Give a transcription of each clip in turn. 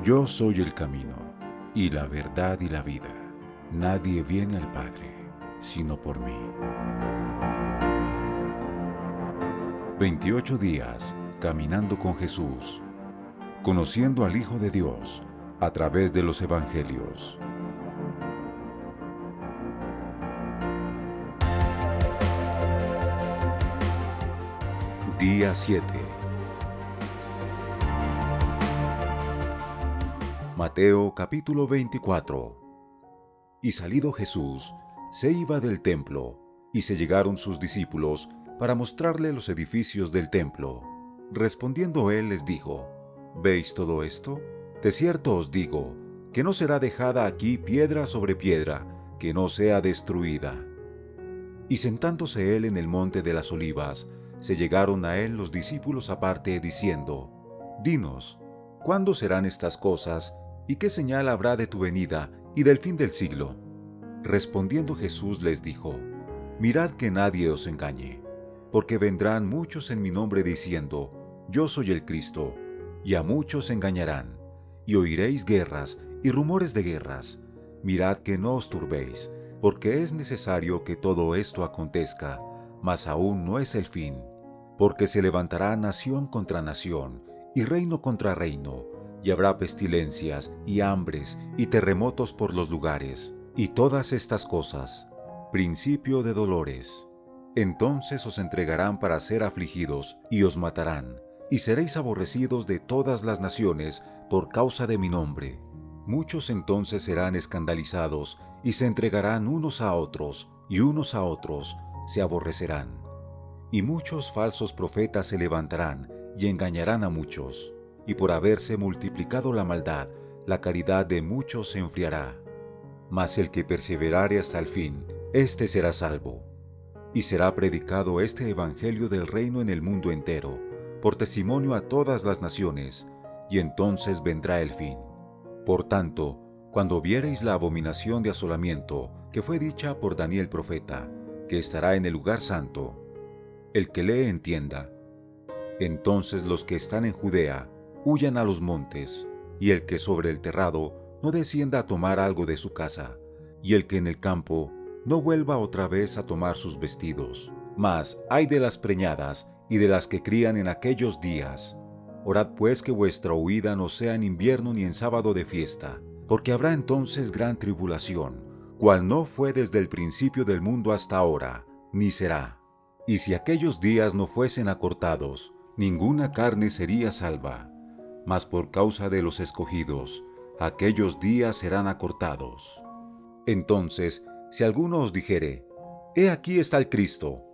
Yo soy el camino, y la verdad y la vida. Nadie viene al Padre, sino por mí. 28 días caminando con Jesús, conociendo al Hijo de Dios a través de los Evangelios. Día 7. Mateo capítulo 24. Y salido Jesús, se iba del templo, y se llegaron sus discípulos para mostrarle los edificios del templo. Respondiendo él les dijo: ¿Veis todo esto? De cierto os digo, que no será dejada aquí piedra sobre piedra, que no sea destruida. Y sentándose él en el monte de las Olivas, se llegaron a él los discípulos aparte, diciendo: Dinos, ¿cuándo serán estas cosas, y qué señal habrá de tu venida y del fin del siglo? Respondiendo Jesús les dijo: Mirad que nadie os engañe, porque vendrán muchos en mi nombre diciendo: Yo soy el Cristo, y a muchos engañarán, y oiréis guerras y rumores de guerras. Mirad que no os turbéis, porque es necesario que todo esto acontezca, mas aún no es el fin, porque se levantará nación contra nación, y reino contra reino, y habrá pestilencias, y hambres, y terremotos por los lugares, y todas estas cosas, principio de dolores. Entonces os entregarán para ser afligidos, y os matarán, y seréis aborrecidos de todas las naciones por causa de mi nombre. Muchos entonces serán escandalizados, y se entregarán unos a otros, y unos a otros se aborrecerán. Y muchos falsos profetas se levantarán, y engañarán a muchos. Y por haberse multiplicado la maldad, la caridad de muchos se enfriará. Mas el que perseverare hasta el fin, éste será salvo. Y será predicado este evangelio del reino en el mundo entero, por testimonio a todas las naciones, y entonces vendrá el fin. Por tanto, cuando viereis la abominación de asolamiento, que fue dicha por Daniel profeta, que estará en el lugar santo, el que lee entienda. Entonces los que están en Judea, huyan a los montes, y el que sobre el terrado no descienda a tomar algo de su casa, y el que en el campo no vuelva otra vez a tomar sus vestidos. Mas ay de las preñadas y de las que crían en aquellos días. Orad pues que vuestra huida no sea en invierno ni en sábado de fiesta, porque habrá entonces gran tribulación, cual no fue desde el principio del mundo hasta ahora, ni será. Y si aquellos días no fuesen acortados, ninguna carne sería salva. Mas por causa de los escogidos, aquellos días serán acortados. Entonces, si alguno os dijere: He aquí está el Cristo,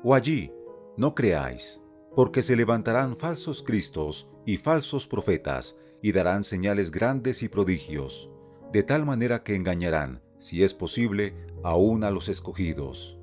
o allí, no creáis, porque se levantarán falsos cristos y falsos profetas, y darán señales grandes y prodigios, de tal manera que engañarán, si es posible, aún a los escogidos.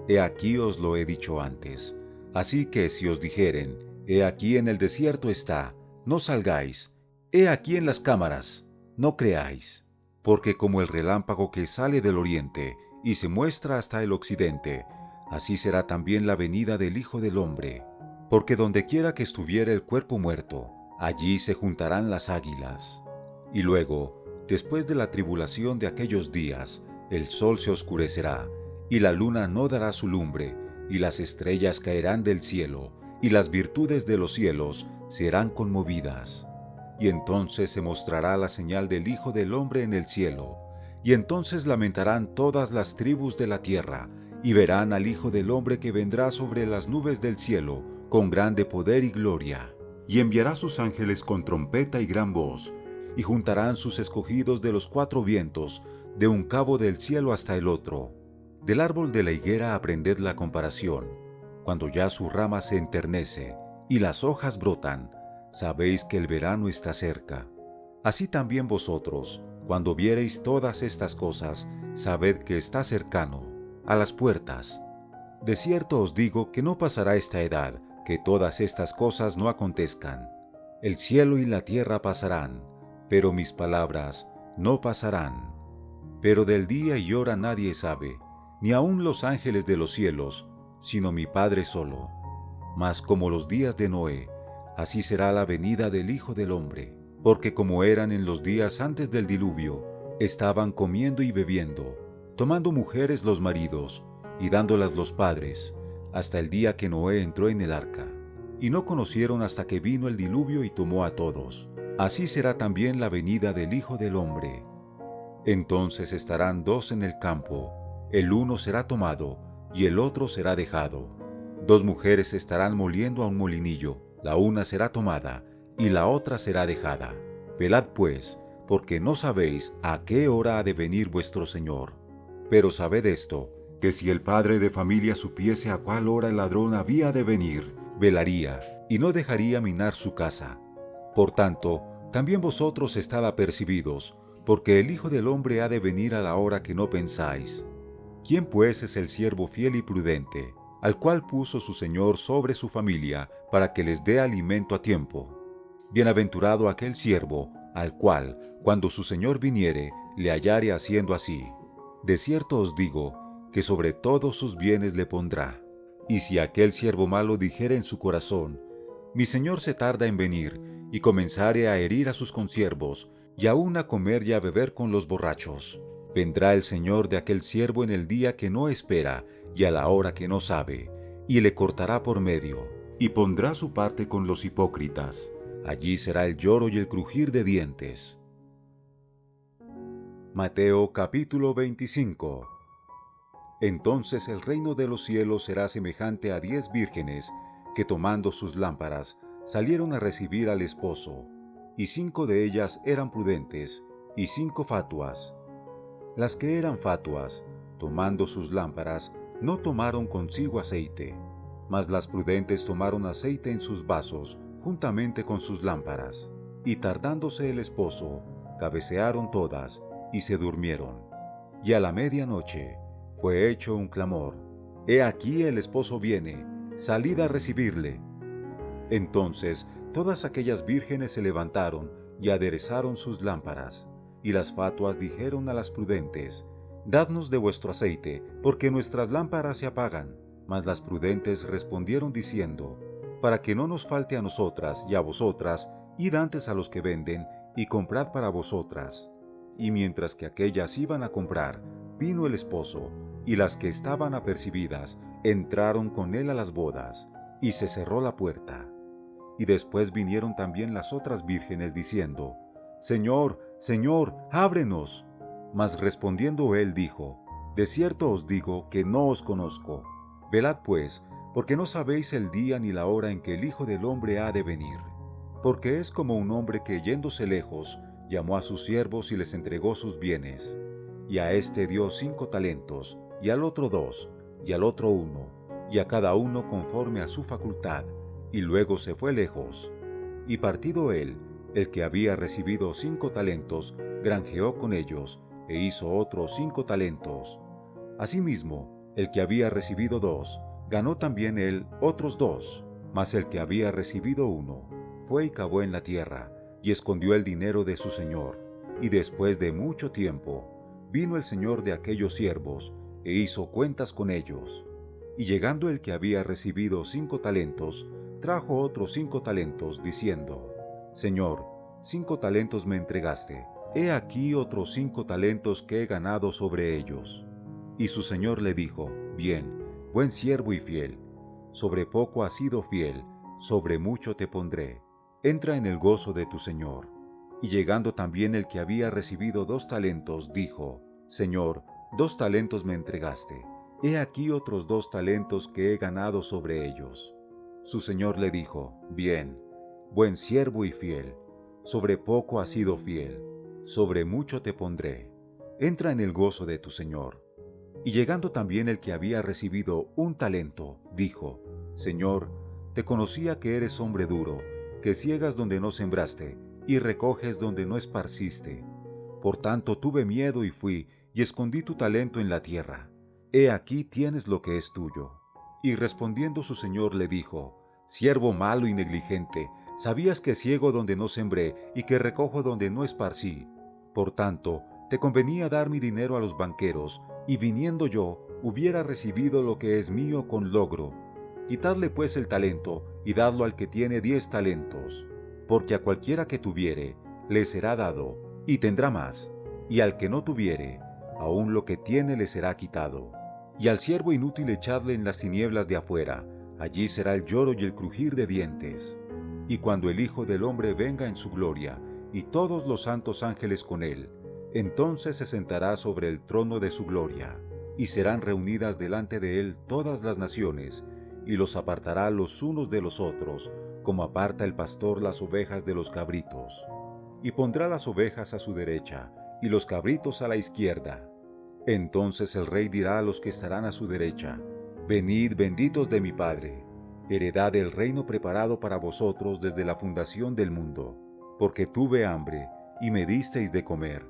He aquí os lo he dicho antes. Así que si os dijeren: He aquí en el desierto está, no salgáis; he aquí en las cámaras, no creáis. Porque como el relámpago que sale del oriente y se muestra hasta el occidente, así será también la venida del Hijo del Hombre. Porque donde quiera que estuviere el cuerpo muerto, allí se juntarán las águilas. Y luego, después de la tribulación de aquellos días, el sol se oscurecerá, y la luna no dará su lumbre, y las estrellas caerán del cielo, y las virtudes de los cielos serán conmovidas. Y entonces se mostrará la señal del Hijo del Hombre en el cielo, y entonces lamentarán todas las tribus de la tierra, y verán al Hijo del Hombre que vendrá sobre las nubes del cielo, con grande poder y gloria. Y enviará sus ángeles con trompeta y gran voz, y juntarán sus escogidos de los cuatro vientos, de un cabo del cielo hasta el otro. Del árbol de la higuera aprended la comparación. Cuando ya su rama se enternece y las hojas brotan, sabéis que el verano está cerca. Así también vosotros, cuando viereis todas estas cosas, sabed que está cercano, a las puertas. De cierto os digo que no pasará esta edad, que todas estas cosas no acontezcan. El cielo y la tierra pasarán, pero mis palabras no pasarán. Pero del día y hora nadie sabe, ni aun los ángeles de los cielos, sino mi Padre solo. Mas como los días de Noé, así será la venida del Hijo del Hombre. porque como eran en los días antes del diluvio, estaban comiendo y bebiendo, tomando mujeres los maridos, y dándolas los padres, hasta el día que Noé entró en el arca. Y no conocieron hasta que vino el diluvio y tomó a todos. Así será también la venida del Hijo del Hombre. Entonces estarán dos en el campo, el uno será tomado, y el otro será dejado. Dos mujeres estarán moliendo a un molinillo, la una será tomada, y la otra será dejada. Velad pues, porque no sabéis a qué hora ha de venir vuestro Señor. Pero sabed esto, que si el padre de familia supiese a cuál hora el ladrón había de venir, velaría, y no dejaría minar su casa. Por tanto, también vosotros estad apercibidos, porque el Hijo del Hombre ha de venir a la hora que no pensáis. ¿Quién pues es el siervo fiel y prudente, al cual puso su Señor sobre su familia, para que les dé alimento a tiempo? Bienaventurado aquel siervo, al cual, cuando su Señor viniere, le hallare haciendo así. De cierto os digo, que sobre todos sus bienes le pondrá. Y si aquel siervo malo dijere en su corazón, mi Señor se tarda en venir, y comenzare a herir a sus consiervos, y aun a comer y a beber con los borrachos, vendrá el Señor de aquel siervo en el día que no espera, y a la hora que no sabe, y le cortará por medio, y pondrá su parte con los hipócritas. Allí será el lloro y el crujir de dientes. Mateo capítulo 25. Entonces el reino de los cielos será semejante a 10 vírgenes, que tomando sus lámparas, salieron a recibir al esposo, y 5 de ellas eran prudentes, y 5 fatuas. Las que eran fatuas, tomando sus lámparas, no tomaron consigo aceite, mas las prudentes tomaron aceite en sus vasos, juntamente con sus lámparas. Y tardándose el esposo, cabecearon todas, y se durmieron. Y a la medianoche fue hecho un clamor: He aquí el esposo viene, salid a recibirle. Entonces todas aquellas vírgenes se levantaron y aderezaron sus lámparas. Y las fatuas dijeron a las prudentes: Dadnos de vuestro aceite, porque nuestras lámparas se apagan. Mas las prudentes respondieron diciendo: Para que no nos falte a nosotras y a vosotras, id antes a los que venden, y comprad para vosotras. Y mientras que aquellas iban a comprar, vino el esposo, y las que estaban apercibidas entraron con él a las bodas, y se cerró la puerta. Y después vinieron también las otras vírgenes diciendo: Señor, Señor, ábrenos. Mas respondiendo él dijo: De cierto os digo que no os conozco. Velad pues, porque no sabéis el día ni la hora en que el Hijo del Hombre ha de venir. Porque es como un hombre que, yéndose lejos, llamó a sus siervos y les entregó sus bienes. Y a éste dio 5 talentos, y al otro 2, y al otro 1, y a cada uno conforme a su facultad, y luego se fue lejos. Y partido él, el que había recibido 5 talentos, granjeó con ellos, e hizo otros 5 talentos. Asimismo, el que había recibido 2, ganó también él otros 2. Mas el que había recibido 1, fue y cavó en la tierra, y escondió el dinero de su señor. Y después de mucho tiempo, vino el señor de aquellos siervos, e hizo cuentas con ellos. Y llegando el que había recibido 5 talentos, trajo otros 5 talentos, diciendo: Señor, 5 talentos me entregaste, he aquí otros 5 talentos que he ganado sobre ellos. Y su señor le dijo: Bien, buen siervo y fiel, sobre poco has sido fiel, sobre mucho te pondré, entra en el gozo de tu señor. Y llegando también el que había recibido 2 talentos, dijo: Señor, 2 talentos me entregaste, he aquí otros 2 talentos que he ganado sobre ellos. Su señor le dijo: Bien, buen siervo y fiel, sobre poco has sido fiel, sobre mucho te pondré, entra en el gozo de tu señor. Y llegando también el que había recibido 1 talento, dijo: Señor, te conocía que eres hombre duro, que ciegas donde no sembraste, y recoges donde no esparciste. Por tanto tuve miedo y fui, y escondí tu talento en la tierra. He aquí tienes lo que es tuyo. Y respondiendo su señor le dijo: Siervo malo y negligente, sabías que ciego donde no sembré, y que recojo donde no esparcí. Por tanto, te convenía dar mi dinero a los banqueros, y viniendo yo, hubiera recibido lo que es mío con logro. Quitadle pues el talento, y dadlo al que tiene 10 talentos. Porque a cualquiera que tuviere, le será dado, y tendrá más, y al que no tuviere, aun lo que tiene le será quitado. Y al siervo inútil echadle en las tinieblas de afuera, allí será el lloro y el crujir de dientes. Y cuando el Hijo del Hombre venga en su gloria, y todos los santos ángeles con él, entonces se sentará sobre el trono de su gloria, y serán reunidas delante de él todas las naciones, y los apartará los unos de los otros, como aparta el pastor las ovejas de los cabritos. Y pondrá las ovejas a su derecha, y los cabritos a la izquierda. Entonces el rey dirá a los que estarán a su derecha: Venid, benditos de mi Padre, heredad del reino preparado para vosotros desde la fundación del mundo. Porque tuve hambre, y me disteis de comer;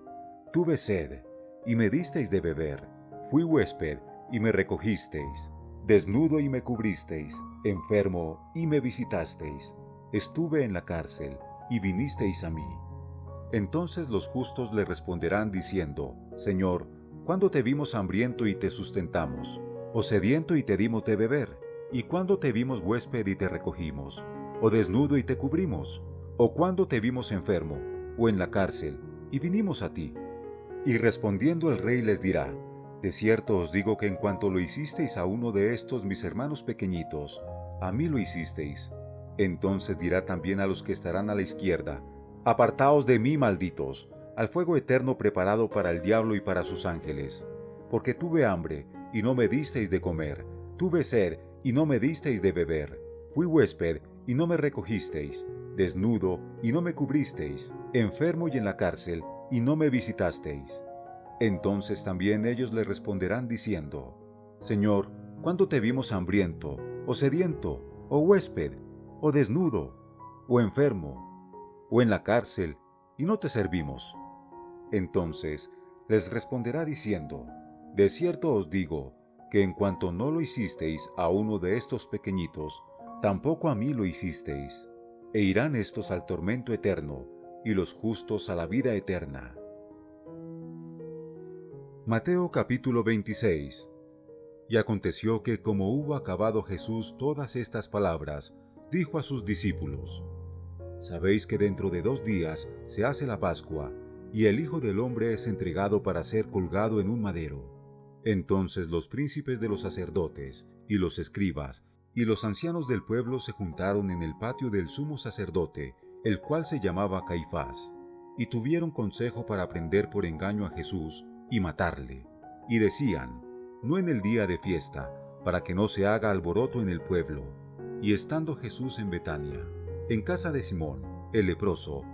tuve sed, y me disteis de beber; fui huésped, y me recogisteis; desnudo, y me cubristeis; enfermo, y me visitasteis; estuve en la cárcel, y vinisteis a mí. Entonces los justos le responderán diciendo: Señor, ¿cuándo te vimos hambriento y te sustentamos? ¿O sediento y te dimos de beber? ¿Y cuándo te vimos huésped y te recogimos? ¿O desnudo y te cubrimos? ¿O cuándo te vimos enfermo, o en la cárcel, y vinimos a ti? Y respondiendo el rey les dirá: De cierto os digo que en cuanto lo hicisteis a uno de estos mis hermanos pequeñitos, a mí lo hicisteis. Entonces dirá también a los que estarán a la izquierda: Apartaos de mí, malditos, al fuego eterno preparado para el diablo y para sus ángeles. Porque tuve hambre, y no me disteis de comer; tuve sed, y no me disteis de beber; fui huésped, y no me recogisteis; desnudo, y no me cubristeis; enfermo y en la cárcel, y no me visitasteis. Entonces también ellos le responderán diciendo: Señor, ¿cuándo te vimos hambriento, o sediento, o huésped, o desnudo, o enfermo, o en la cárcel, y no te servimos? Entonces les responderá diciendo: De cierto os digo, que en cuanto no lo hicisteis a uno de estos pequeñitos, tampoco a mí lo hicisteis. E irán estos al tormento eterno, y los justos a la vida eterna. Mateo capítulo 26. Y aconteció que como hubo acabado Jesús todas estas palabras, dijo a sus discípulos: Sabéis que dentro de 2 días se hace la Pascua, y el Hijo del Hombre es entregado para ser colgado en un madero. Entonces los príncipes de los sacerdotes, y los escribas, y los ancianos del pueblo se juntaron en el patio del sumo sacerdote, el cual se llamaba Caifás, y tuvieron consejo para prender por engaño a Jesús y matarle. Y decían: No en el día de fiesta, para que no se haga alboroto en el pueblo. Y estando Jesús en Betania, en casa de Simón, el leproso,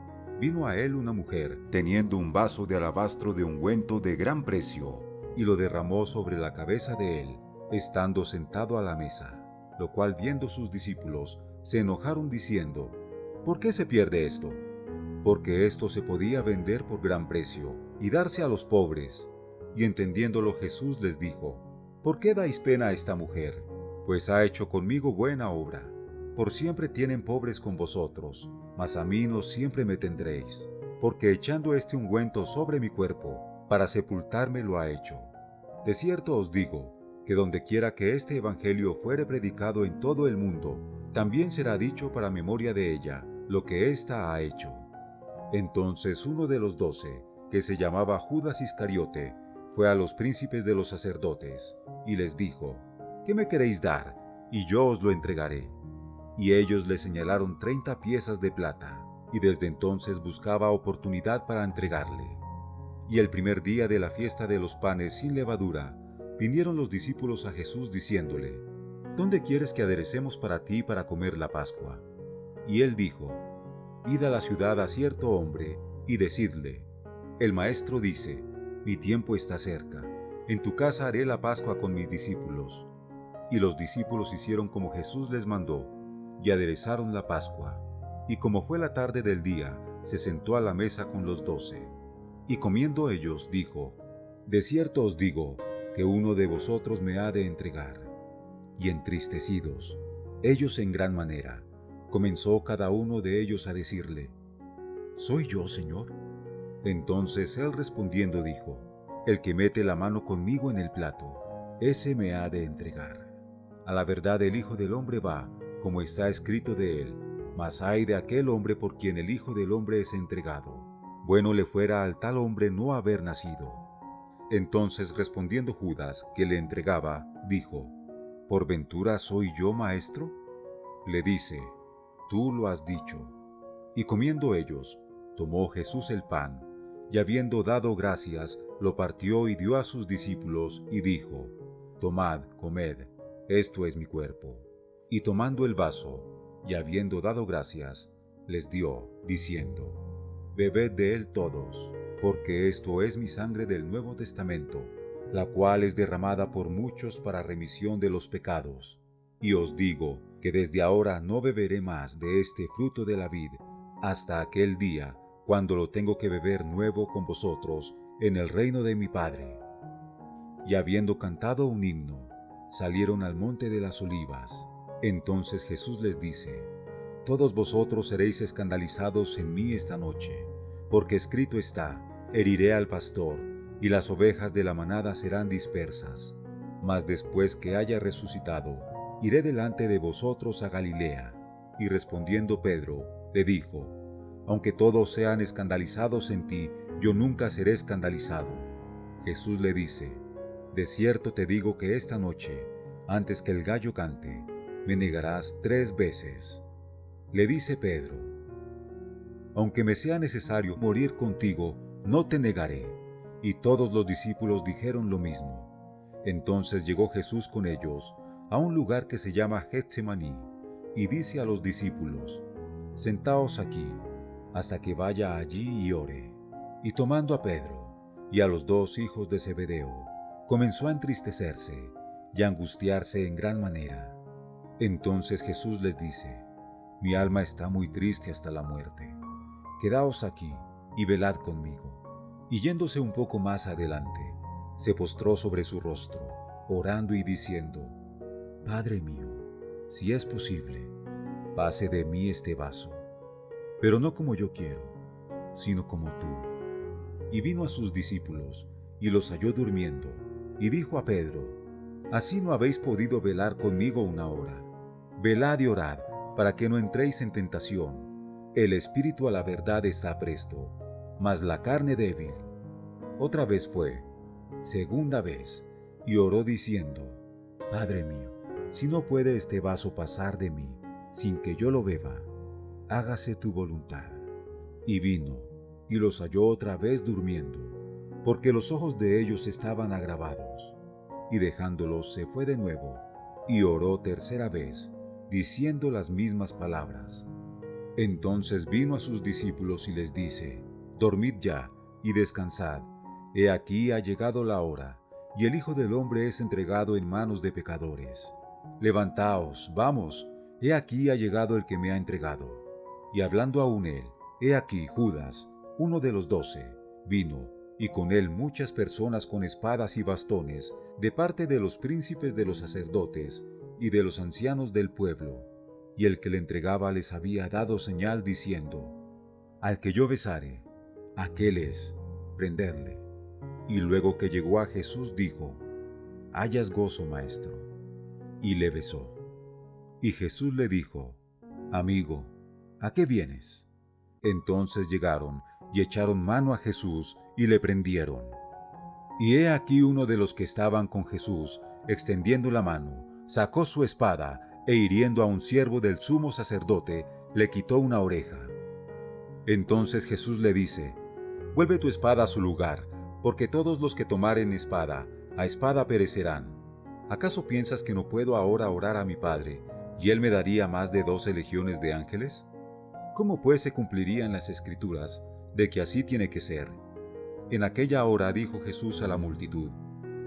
vino a él una mujer, teniendo un vaso de alabastro de ungüento de gran precio, y lo derramó sobre la cabeza de él, estando sentado a la mesa. Lo cual viendo sus discípulos, se enojaron diciendo: ¿Por qué se pierde esto? Porque esto se podía vender por gran precio, y darse a los pobres. Y entendiéndolo Jesús les dijo: ¿Por qué dais pena a esta mujer? Pues ha hecho conmigo buena obra. Por siempre tienen pobres con vosotros, mas a mí no siempre me tendréis, porque echando este ungüento sobre mi cuerpo, para sepultarme lo ha hecho. De cierto os digo, que donde quiera que este evangelio fuere predicado en todo el mundo, también será dicho para memoria de ella lo que ésta ha hecho. Entonces uno de los 12, que se llamaba Judas Iscariote, fue a los príncipes de los sacerdotes, y les dijo: ¿Qué me queréis dar? Y yo os lo entregaré. Y ellos le señalaron 30 piezas de plata, y desde entonces buscaba oportunidad para entregarle. Y el primer día de la fiesta de los panes sin levadura, vinieron los discípulos a Jesús diciéndole: ¿Dónde quieres que aderecemos para ti para comer la Pascua? Y él dijo: Id a la ciudad a cierto hombre, y decidle: El maestro dice, mi tiempo está cerca, en tu casa haré la Pascua con mis discípulos. Y los discípulos hicieron como Jesús les mandó, y aderezaron la Pascua. Y como fue la tarde del día, se sentó a la mesa con los 12. Y comiendo ellos, dijo: De cierto os digo, que uno de vosotros me ha de entregar. Y entristecidos, ellos en gran manera, comenzó cada uno de ellos a decirle: ¿Soy yo, Señor? Entonces él respondiendo dijo: El que mete la mano conmigo en el plato, ese me ha de entregar. A la verdad el Hijo del Hombre va, como está escrito de él, mas ay de aquel hombre por quien el Hijo del Hombre es entregado. bueno le fuera al tal hombre no haber nacido. Entonces respondiendo Judas, que le entregaba, dijo: ¿Por ventura soy yo, maestro? Le dice: Tú lo has dicho. Y comiendo ellos, tomó Jesús el pan, y habiendo dado gracias, lo partió y dio a sus discípulos, y dijo: Tomad, comed, esto es mi cuerpo. Y tomando el vaso, y habiendo dado gracias, les dio, diciendo: Bebed de él todos, porque esto es mi sangre del Nuevo Testamento, la cual es derramada por muchos para remisión de los pecados. Y os digo que desde ahora no beberé más de este fruto de la vid, hasta aquel día, cuando lo tengo que beber nuevo con vosotros en el reino de mi Padre. Y habiendo cantado un himno, salieron al monte de las Olivas. Entonces Jesús les dice: Todos vosotros seréis escandalizados en mí esta noche, porque escrito está: heriré al pastor, y las ovejas de la manada serán dispersas. Mas después que haya resucitado, iré delante de vosotros a Galilea. Y respondiendo Pedro, le dijo: Aunque todos sean escandalizados en ti, yo nunca seré escandalizado. Jesús le dice: De cierto te digo que esta noche, antes que el gallo cante, me negarás 3 veces. Le dice Pedro: Aunque me sea necesario morir contigo, no te negaré. Y todos los discípulos dijeron lo mismo. Entonces llegó Jesús con ellos a un lugar que se llama Getsemaní, y dice a los discípulos: Sentaos aquí, hasta que vaya allí y ore. Y tomando a Pedro y a los 2 hijos de Zebedeo, comenzó a entristecerse y a angustiarse en gran manera. Entonces Jesús les dice: Mi alma está muy triste hasta la muerte. Quedaos aquí y velad conmigo. Y yéndose un poco más adelante, se postró sobre su rostro, orando y diciendo: Padre mío, si es posible, pase de mí este vaso, pero no como yo quiero, sino como tú. Y vino a sus discípulos, y los halló durmiendo, y dijo a Pedro: Así no habéis podido velar conmigo una hora. Velad y orad, para que no entréis en tentación. El espíritu a la verdad está presto, mas la carne débil. Otra vez fue, segunda vez, y oró diciendo: Padre mío, si no puede este vaso pasar de mí, sin que yo lo beba, hágase tu voluntad. Y vino, y los halló otra vez durmiendo, porque los ojos de ellos estaban agravados. Y dejándolos se fue de nuevo, y oró tercera vez, diciendo las mismas palabras. Entonces vino a sus discípulos y les dice: Dormid ya, y descansad. He aquí ha llegado la hora, y el Hijo del Hombre es entregado en manos de pecadores. Levantaos, vamos, he aquí ha llegado el que me ha entregado. Y hablando aún él, he aquí Judas, uno de los 12, vino, y con él muchas personas con espadas y bastones, de parte de los príncipes de los sacerdotes y de los ancianos del pueblo. Y el que le entregaba les había dado señal diciendo: Al que yo besare, aquel es, prendedle. Y luego que llegó a Jesús dijo: Hayas gozo, maestro. Y le besó. Y Jesús le dijo: Amigo, ¿a qué vienes? Entonces llegaron y echaron mano a Jesús y le prendieron. Y he aquí uno de los que estaban con Jesús, extendiendo la mano, sacó su espada e hiriendo a un siervo del sumo sacerdote, le quitó una oreja. Entonces Jesús le dice: Vuelve tu espada a su lugar, porque todos los que tomaren espada, a espada perecerán. ¿Acaso piensas que no puedo ahora orar a mi Padre, y él me daría más de 12 legiones de ángeles? ¿Cómo pues se cumplirían las Escrituras de que así tiene que ser? En aquella hora dijo Jesús a la multitud: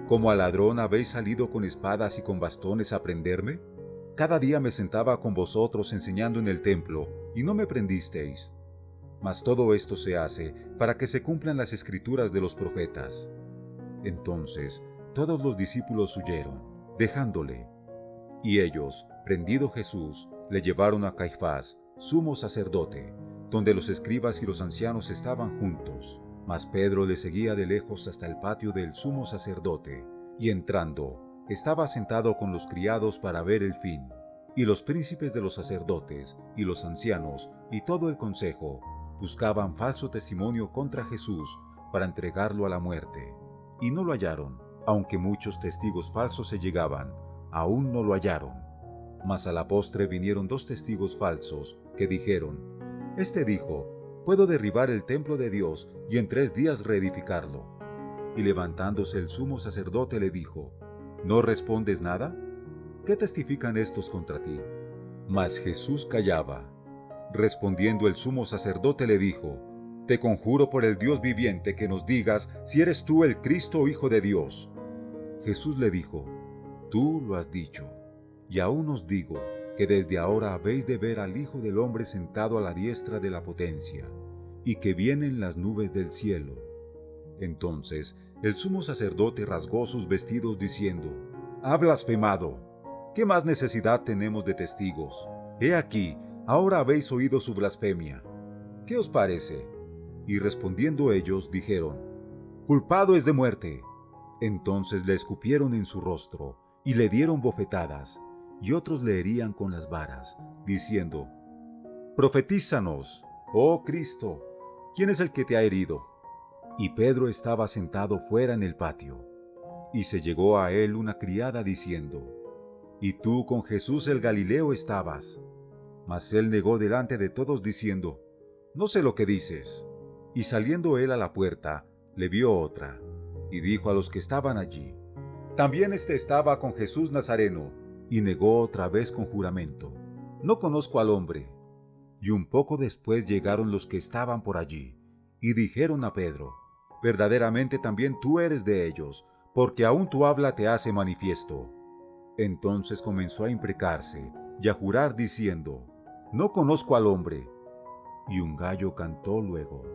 ¿Como al ladrón habéis salido con espadas y con bastones a prenderme? Cada día me sentaba con vosotros enseñando en el templo, y no me prendisteis. Mas todo esto se hace para que se cumplan las Escrituras de los profetas. Entonces todos los discípulos huyeron, dejándole. Y ellos, prendido Jesús, le llevaron a Caifás, sumo sacerdote, donde los escribas y los ancianos estaban juntos. Mas Pedro le seguía de lejos hasta el patio del sumo sacerdote, y entrando, estaba sentado con los criados para ver el fin. Y los príncipes de los sacerdotes, y los ancianos, y todo el consejo, buscaban falso testimonio contra Jesús para entregarlo a la muerte, y no lo hallaron. Aunque muchos testigos falsos se llegaban, aún no lo hallaron. Mas a la postre vinieron 2 testigos falsos que dijeron: Este dijo: puedo derribar el templo de Dios y en 3 días reedificarlo. Y levantándose el sumo sacerdote le dijo: ¿No respondes nada? ¿Qué testifican estos contra ti? Mas Jesús callaba. Respondiendo el sumo sacerdote le dijo: Te conjuro por el Dios viviente que nos digas si eres tú el Cristo, Hijo de Dios. Jesús le dijo: Tú lo has dicho. Y aún os digo que desde ahora habéis de ver al Hijo del Hombre sentado a la diestra de la potencia, y que viene en las nubes del cielo. Entonces el sumo sacerdote rasgó sus vestidos diciendo: Ha blasfemado. ¿Qué más necesidad tenemos de testigos? He aquí, ahora habéis oído su blasfemia. ¿Qué os parece? Y respondiendo ellos, dijeron: Culpado es de muerte. Entonces le escupieron en su rostro, y le dieron bofetadas, y otros le herían con las varas, diciendo: Profetízanos, oh Cristo, ¿quién es el que te ha herido? Y Pedro estaba sentado fuera en el patio. Y se llegó a él una criada diciendo: ¿Y tú con Jesús el Galileo estabas? Mas él negó delante de todos diciendo: No sé lo que dices. Y saliendo él a la puerta, le vio otra, y dijo a los que estaban allí: También éste estaba con Jesús Nazareno. Y negó otra vez con juramento: No conozco al hombre. Y un poco después llegaron los que estaban por allí, y dijeron a Pedro: Verdaderamente también tú eres de ellos, porque aún tu habla te hace manifiesto. Entonces comenzó a imprecarse y a jurar diciendo: No conozco al hombre. Y un gallo cantó luego.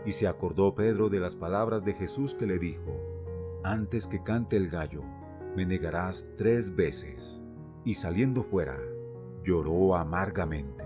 Y se acordó Pedro de las palabras de Jesús que le dijo: Antes que cante el gallo, me negarás 3 veces. Y saliendo fuera, lloró amargamente.